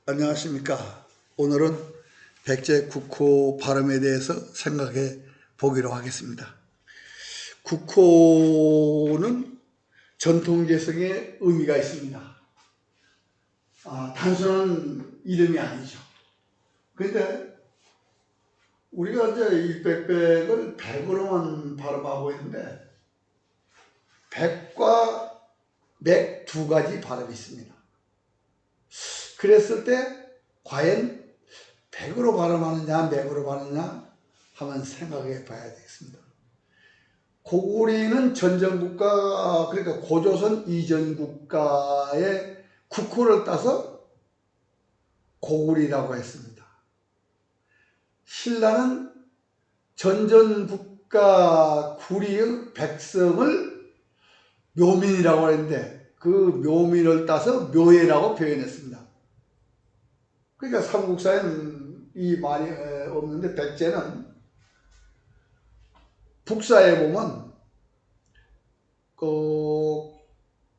안녕하십니까. 오늘은 백제 국호 발음에 대해서 생각해 보기로 하겠습니다. 국호는 전통개성의 의미가 있습니다. 단순한 이름이 아니죠. 근데 우리가 이제 일백백을 백으로만 발음하고 있는데 백과 맥 두 가지 발음이 있습니다. 그랬을 때 과연 백으로 발음하느냐 맥으로 발음하느냐 한번 생각해 봐야 되겠습니다. 고구리는 전전국가, 그러니까 고조선 이전 국가의 국호를 따서 고구리라고 했습니다. 신라는 전전국가 구리의 백성을 묘민이라고 했는데 그 묘민을 따서 묘예라고 표현했습니다. 그러니까 삼국사에는 이 말이 없는데 백제는 북사에 보면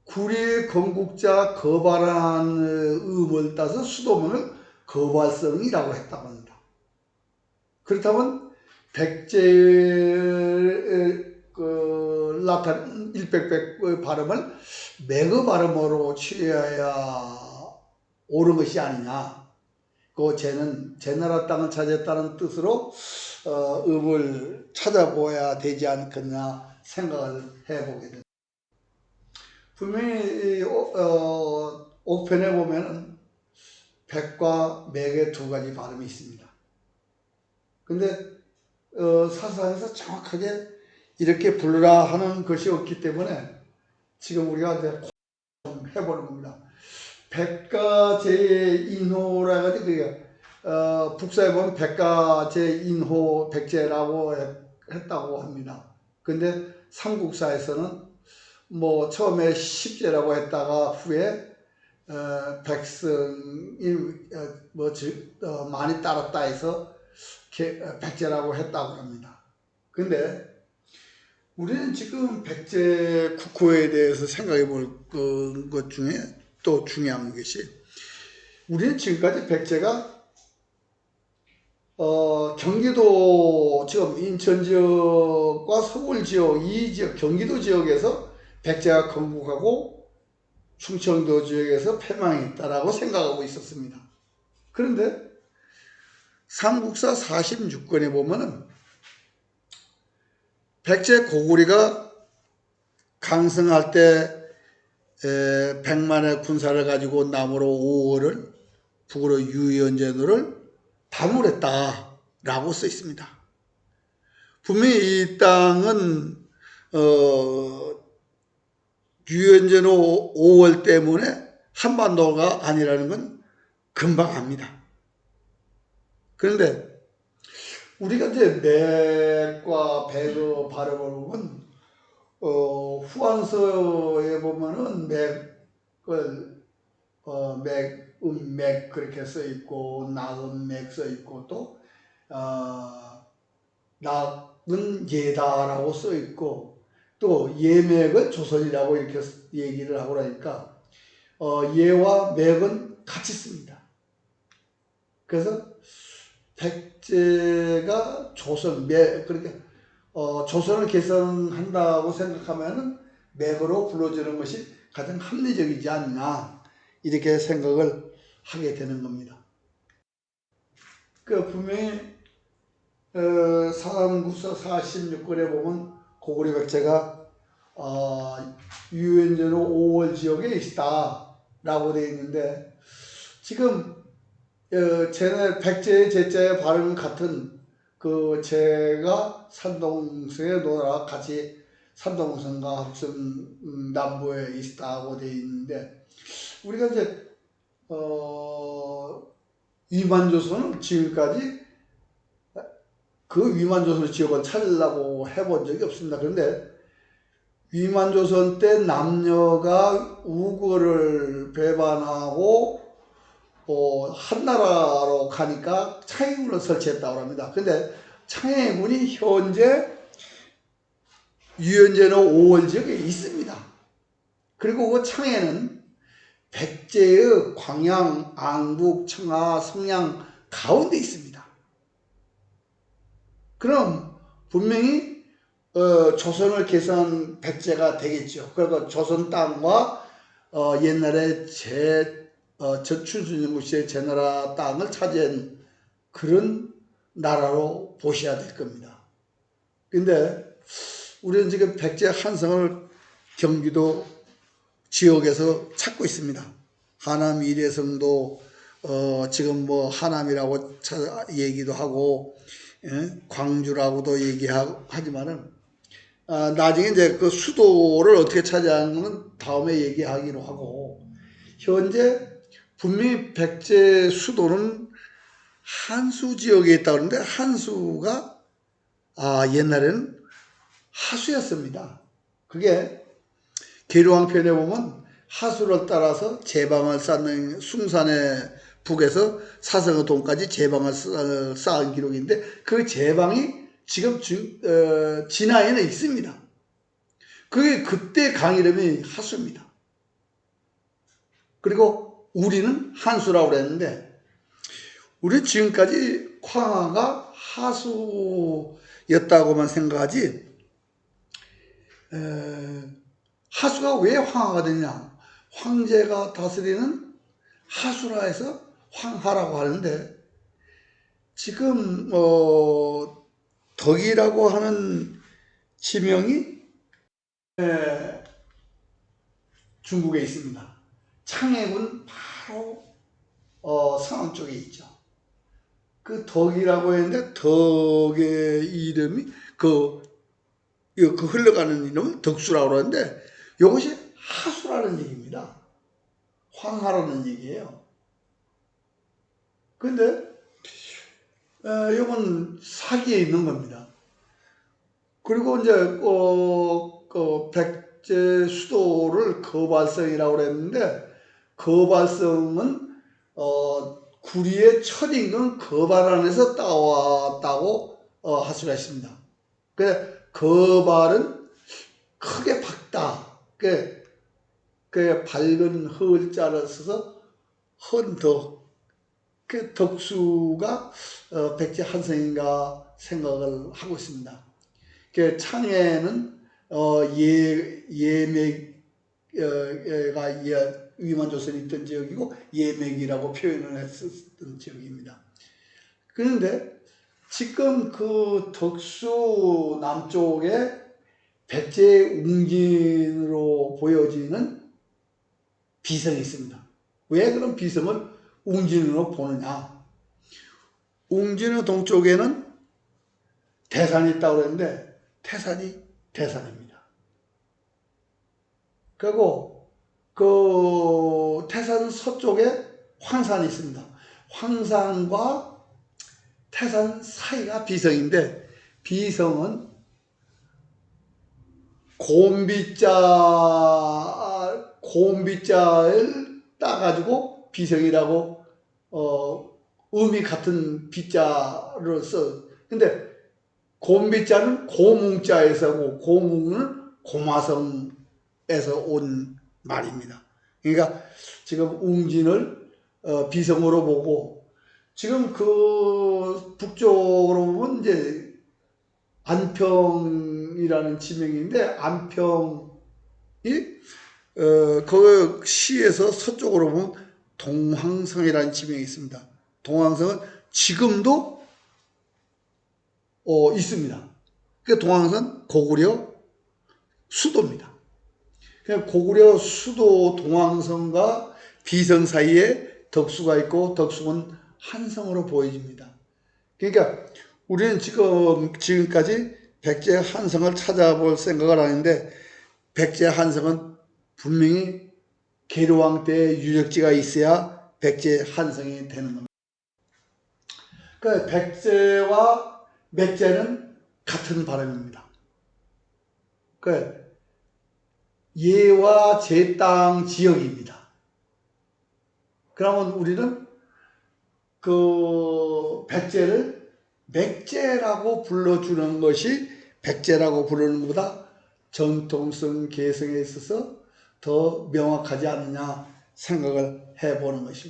구리 건국자 거발한 음을 따서 수도문을 거발성이라고 했다고 합니다. 그렇다면 백제의 나타난 일백백의 발음을 매그 발음으로 취해야 옳은 것이 아니냐. 그 쟤는 제 나라 땅을 차지했다는 뜻으로 음을 찾아보아야 되지 않겠나 생각을 해보게 됩니다. 분명히 옥편에 보면은 백과 맥의 두 가지 발음이 있습니다. 근데 사상에서 정확하게 이렇게 부르라 하는 것이 없기 때문에 지금 우리가 이제 해보는 겁니다. 백가 제인호라 해가지고 북사에 보면 백가 제인호 백제라고 했다고 합니다. 근데 삼국사에서는 뭐 처음에 십제라고 했다가 후에 백성이 많이 따랐다 해서 백제라고 했다고 합니다. 근데 우리는 지금 백제 국호에 대해서 생각해 볼 것 중에 또 중요한 것이, 우리는 지금까지 백제가 경기도 지금 인천 지역과 서울 지역, 이 지역 경기도 지역에서 백제가 건국하고 충청도 지역에서 패망했다라고 생각하고 있었습니다. 그런데 삼국사 46권에 보면은 백제 고구리가 강성할 때 100만의 군사를 가지고 남으로 5월을 북으로 유연제도를 발굴했다라고 써 있습니다. 분명히 이 땅은 유연제도 5월 때문에 한반도가 아니라는 건 금방 압니다. 그런데 우리가 이제 맥과 백의 발음을 보면 후한서에 보면은 맥을 맥 그렇게 써 있고 낙은 맥 써 있고 또 낙은 예다라고 써 있고 또 예맥은 조선이라고 이렇게 얘기를 하고 그러니까 예와 맥은 같이 씁니다. 그래서 백제가 조선 그러니까 조선을 개선한다고 생각하면은 맥으로 불러주는 것이 가장 합리적이지 않나 이렇게 생각을 하게 되는 겁니다. 그 분명히 삼국사 46권에 보면 고구려 백제가 유연제로 5월 지역에 있다라고 되어 있는데 지금 백제의 제자의 발음 같은 그 제가 산동성에 놀아 같이 산동성과 합성 남부에 있다고 되어 있는데 우리가 이제 위만조선은 지금까지 그 위만조선 지역을 찾으려고 해본 적이 없습니다. 그런데 위만조선 때 남녀가 우거를 배반하고 한나라로 가니까 창해군을 설치했다고 합니다. 근데 창해군이 현재 유연제로 5월 지역에 있습니다. 그리고 그 창해는 백제의 광양, 안국, 청하, 성양 가운데 있습니다. 그럼 분명히 조선을 개성한 백제가 되겠죠. 그리고 조선 땅과 옛날에 저출순영구시의 제나라 땅을 차지한 그런 나라로 보셔야 될 겁니다. 근데 우리는 지금 백제 한성을 경기도 지역에서 찾고 있습니다. 하남 이래성도 지금 뭐 하남이라고 얘기도 하고 광주라고도 얘기하지만은 나중에 이제 그 수도를 어떻게 차지하는 다음에 얘기하기로 하고, 현재 분명히 백제 수도는 한수 지역에 있다 그러는데, 한수가 옛날에는 하수였습니다. 그게 계류왕편에 보면 하수를 따라서 제방을 쌓는 숭산의 북에서 사성의 동까지 제방을 쌓은 기록인데, 그 제방이 지금 진화에는 있습니다. 그게 그때 강 이름이 하수입니다. 그리고 우리는 한수라고 그랬는데, 우리는 지금까지 황하가 하수였다고만 생각하지, 하수가 왜 황하가 되냐? 황제가 다스리는 하수라 해서 황하라고 하는데, 지금 덕이라고 하는 지명이 중국에 있습니다. 창해군 바로 상암 쪽에 있죠. 그 덕이라고 했는데, 덕의 이름이 그 흘러가는 이름은 덕수라고 하는데, 이것이 하수라는 얘기입니다. 황하라는 얘기예요. 근데 이건 사기에 있는 겁니다. 그리고 이제 백제 수도를 거발성이라고 그랬는데, 거발성은 구리의 첫 임금 거발안에서 따왔다고 할 수가 있습니다. 그 거발은 크게 박다. 그 밝은 허자를 써서 헌덕. 그 덕수가 백제 한성인가 생각을 하고 있습니다. 그 창에는 예맥가 위만조선이 있던 지역이고, 예맥이라고 표현을 했었던 지역입니다. 그런데 지금 그 덕수 남쪽에 백제 웅진으로 보여지는 비성이 있습니다. 왜 그런 비성을 웅진으로 보느냐? 웅진의 동쪽에는 태산이 있다고 그랬는데, 태산이 대산입니다. 그리고 그 태산 서쪽에 황산이 있습니다. 황산과 태산 사이가 비성인데, 비성은 곰비자를 따가지고 비성이라고 음이 같은 비자를 써. 근데 곰비자는 고뭉자에서 오고, 고뭉은 고마성에서 온 말입니다. 그러니까 지금 웅진을 비성으로 보고, 지금 그 북쪽으로 보면 이제 안평이라는 지명인데, 안평이 그 시에서 서쪽으로 보면 동황성이라는 지명이 있습니다. 동황성은 지금도 있습니다. 그 동황성 고구려 수도입니다. 고구려 수도 동황성과 비성 사이에 덕수가 있고, 덕수는 한성으로 보여집니다. 그러니까 우리는 지금까지 백제 한성을 찾아볼 생각을 하는데, 백제 한성은 분명히 계류왕 때 유적지가 있어야 백제 한성이 되는 겁니다. 그러니까 백제와 맥제는 같은 발음입니다. 그러니까 예와 제 땅 지역입니다. 그러면 우리는 그 백제를 맥제라고 불러주는 것이, 백제라고 부르는 것보다 정통성 개성에 있어서 더 명확하지 않느냐, 생각을 해보는 것입니다.